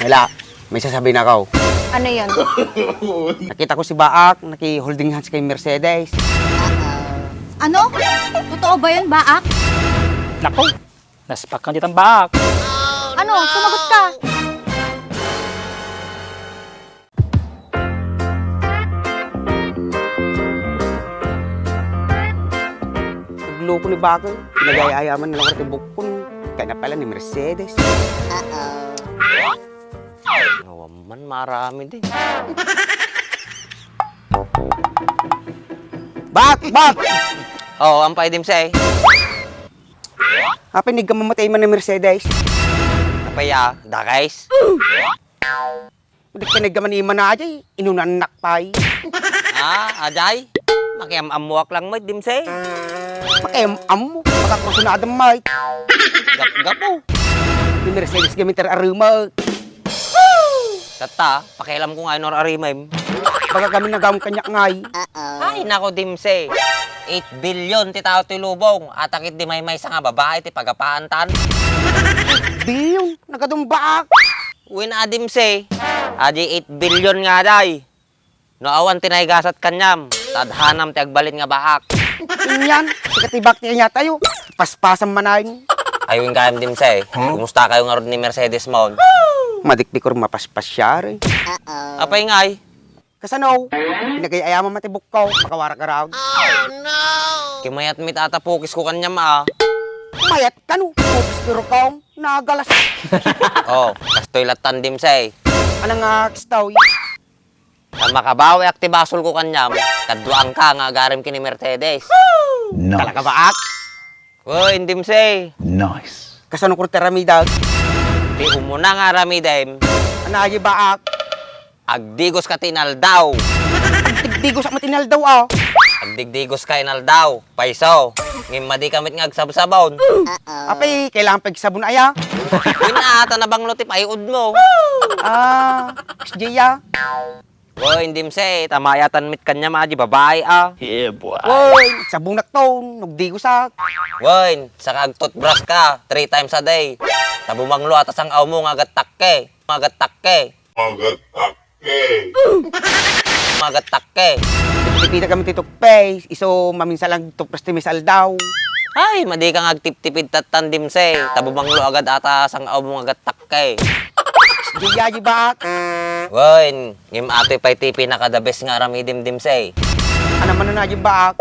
Ela, may sasabihin ako. Ano yun? Nakita ko si Baak, naki-holding hands kay Mercedes. Ano? Totoo ba yun, Baak? Nako, naspak kang ditang baak. Ano? Sumagot ka. Nagloko ni Baak, pinag-ayayaman na lang ko bukon. Kaya na pala ni Mercedes. Man, marami din. Baak! Oo, ang paidim siya eh. Hapinig ka mamatay man ni Mercedes. Napaya, guys. Hindi ka nagkamaniman na ajay, inunanak pa eh. Ajay? Makiam-amuak lang mo, dim siya. Pakiam mo, makakusunadang may. Gap-gapo. Ni Mercedes gamitar aruma. Tata, pakialam ko nga nor arimim. Baga kami nagamang kanyak ngay. Ay, nako, dim siya. 8 billion ti tao ti lubong. Atakit di may sa nga babae ti pagapaantan. Biyong, nagadumbak. Win adim siya. Adi 8 billion nga day. Noawan tinaygasat kanyam. Tadhanam ti agbalin nga baak. Inyan, sikatibak niya tayo. Paspasan manayin. Ayun kayam dim siya. Kumusta kayo nga ron ni Mercedes mo? Madikdik ko rin mapaspas siya rin. Apay ngay. Kasano, pinagayayaman matibuk ko, makawarak around. Kimayat mi tatapukis ko kanyam Mayat ka no, focus pero kong, nagalas. Oh, kastoy latan dim siya. Anang nga kistaw, Sa makabawi aktibasol ko kanyam, kadwaan ka nga agarim kini Mercedes. talaga ba ak? Woy, indim siya. Kasano ko teramidag, Di umuna nga ramidem, anagi ba ak? agdigos ka tinaldaw. Digdigo sa matinal daw ah. Agdigdigos ka inaldaw. Paiso, ngimadi kamit nga agsabsabon. Apay, kailangan pagsabon aya. Inaata na bang lutip ayud mo. XJ Woy, indim siya. Tamayatan mit kanya maji babae Woy, sabong nakton, nagdigo sa. Woy, saka agtoothbrush ka 3 times a day. Tabumanglo atas ang aw mo nga agatakke. Magatakke. Tipida kami titukpay, iso maminsa lang tukpas timisal daw. Ay, madi kang agtip-tipid tatandim siya. Tabumanglo agad atas ang aw mo nga agatakke. XJ ba ak? Woy, ngim ato'y pa'y tipi na kadabes nga ramidimdim siya. Ano man na ba ak?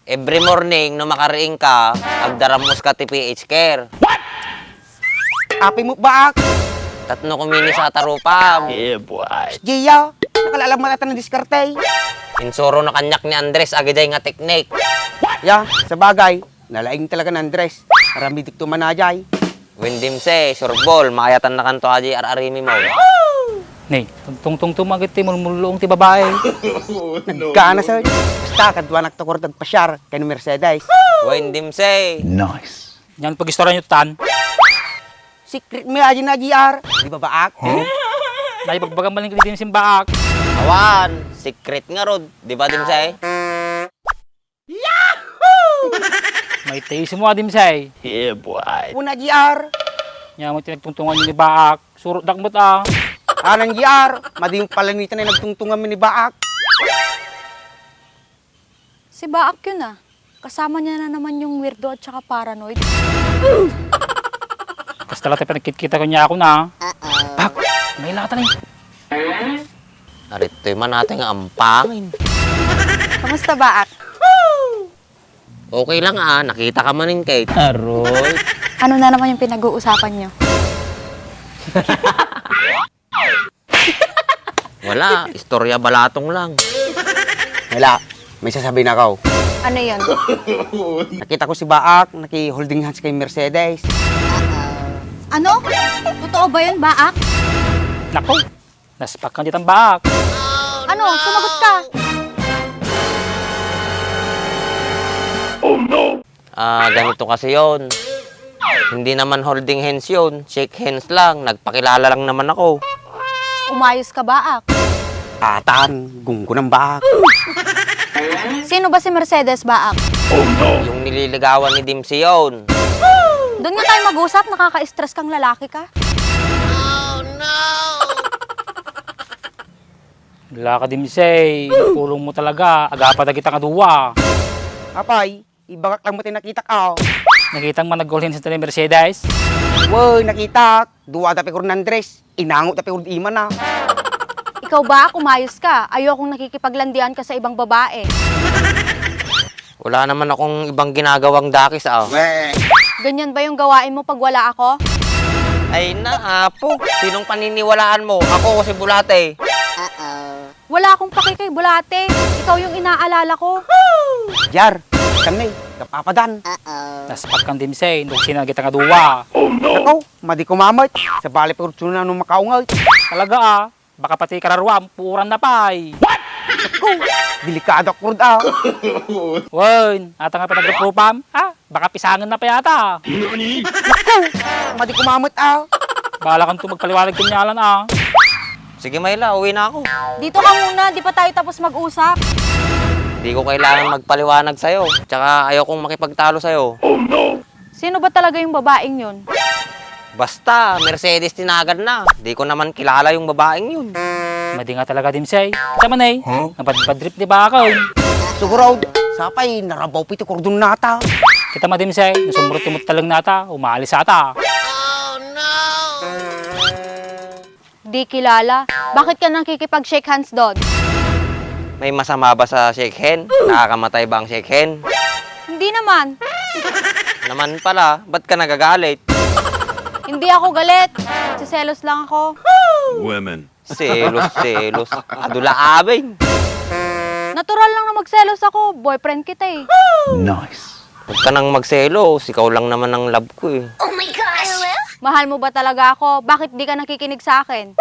Every morning, no makariing ka, agdaramos ka ti PH Care. Apay mo ba ak? 3 kumini sa tarupam. XJ nakalalam mo natin ng diskarte. Insuro na kanyak ni Andres, agiday nga teknik. Sa bagay, nalaing talaga ng Andres. Marami dikto manajay. Windim se, surbol, makayatan na kanto aji ararimi mo. Ni, tungtung tumagit ti mulmulong ti babae. Nagkana sa basta kadwa nagtukor tagpasyar kay ni Mercedes. Windim se. Yan pag-istorya nyo tan. Secret mo aji na GR. Di ba baak? Naipagbagang maling din si baak. Awan, secret nga rod, di ba dim se? May tayo mo adim say. Una GR. Yan mo tinagtungtungan nyo ni baak. Surot dakmot Anang GR. Madi yung palanitan na nagtungtungan mo ni baak. Si Baak yun ah. Kasama niya na naman yung weirdo at saka paranoid. Kasi talaga tayo pinagkita ko niya ako na. Baak, may lata na yun. Narito'y man natin nga ampangin. Kamusta, Baak? Okay lang nakita ka manin kay. Aroy. Ano na naman yung pinag-uusapan niyo? Wala, istorya balatong lang. Wala, may sasabihin ako. Ano yun? Nakita ko si Baak, naki-holding hands kay Mercedes. Ano? Totoo ba yun, Baak? Nako, naspak kang ditang baak. Ano? Sumagot ka. Ganito kasi yon. Hindi naman holding hands yun. Shake hands lang. Nagpakilala lang naman ako. Umayos ka, Baak? Atan, gunggo ng Baak. Sino ba si Mercedes, Baak? Yung nililigawan ni Dimsy yun. Doon nga tayo mag-usap, nakaka-stress kang lalaki ka. Wala ka dimsay. Pulong mo talaga. Agapa na kita kaduwa. Apay, ibagak lang mo tayo nakita ka. Nakitang managolhin sa tali Mercedes. Woy, nakita. Duwa tapi ko ng dress. Inango tapi ko iman na. Ikaw ba, kumayos ka? Ayokong nakikipaglandian ka sa ibang babae. Wala naman akong ibang ginagawang dakis Ganyan ba yung gawain mo pag wala ako? Ay naapo, sinong paniniwalaan mo? Ako o si Bulate? Wala akong paki kay Bulate. Ikaw yung inaalala ko. Jar, kami, kapapadan. Naspat kang dimsay. Nuksin na kita kaduwa. Ako, madi kumamay. Sa bali pa ko na nung makaungay. Talaga ah. Baka pati kararwam. Puuran na pay. Ako, delikado ako ah. Wen, ata nga pa nagpropam. Baka pisangan na pa yata. Madi kumamay ah. Bahala kang tumagpaliwanag kanyalan Sige Mayla, uwi na ako. Dito ka muna, di pa tayo tapos mag-usap. Di ko kailangan magpaliwanag sa'yo. Tsaka ayaw kong makipagtalo sa'yo. Sino ba talaga yung babaeng yun? Basta, Mercedes tinagad na. Di ko naman kilala yung babaeng yun. Madi nga talaga dimsay. Kita man eh. Napadrip di ba ako? Siguro, sapay, narabaw pito kordon nata. Kita madimsay. Nasumrot-timot talang nata. Umaalis ata. Di kilala. Bakit ka nakikipag-shake hands doon? May masama ba sa shake hand? Nakakamatay ba ang shake hand? Hindi naman. Naman pala, ba't ka nagagalit? Hindi ako galit. Siselos lang ako. Women. Selos. Adula abing. Natural lang na magselos ako. Boyfriend kita eh. Huwag ka nang magselos. Ikaw lang naman ang love ko eh. Mahal mo ba talaga ako? Bakit di ka nakikinig sa akin?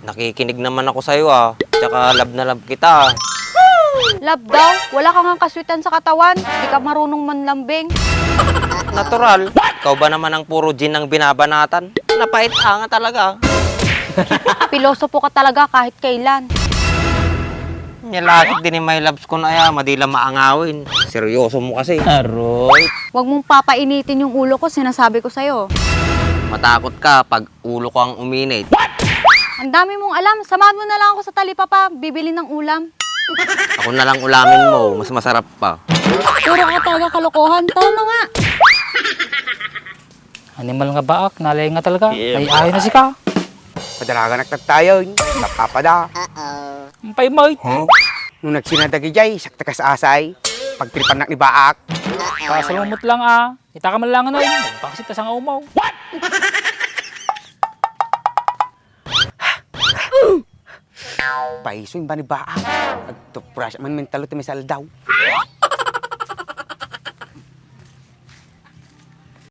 Nakikinig naman ako sa'yo Tsaka love na love kita. Love daw? Wala kang ang kaswitan sa katawan. Di ka marunong manlambing. Natural. Ikaw ba naman ang puro gin ang binabanatan? Napait nga talaga. Pilosopo ka talaga kahit kailan. Nilakit din ni my loves ko na madila maangawin. Seryoso mo kasi. Aroy. Huwag mong papainitin yung ulo ko, sinasabi ko sa'yo. Matakot ka pag ulo ko ang uminit. Ang dami mong alam. Samahan mo na lang ako sa talipapa. Bibili ng ulam. Ako na lang ulamin mo. Mas masarap pa. Puro ka talaga kalokohan. Tara na nga. Animal nga baak. Nalay nga talaga. Ay ayaw na si ka. Padalaga nagtatayo, napapada. Ampay may. Nung nagsinadagi jay, sakta ka sa asay. Pagtripan na ni Baak. Pasalumot lang Ita ka man lang ano. Magpakasit sa nga umaw. Paiso yung ba ni Baak? Nagtupras man mentalo ti may saldaw.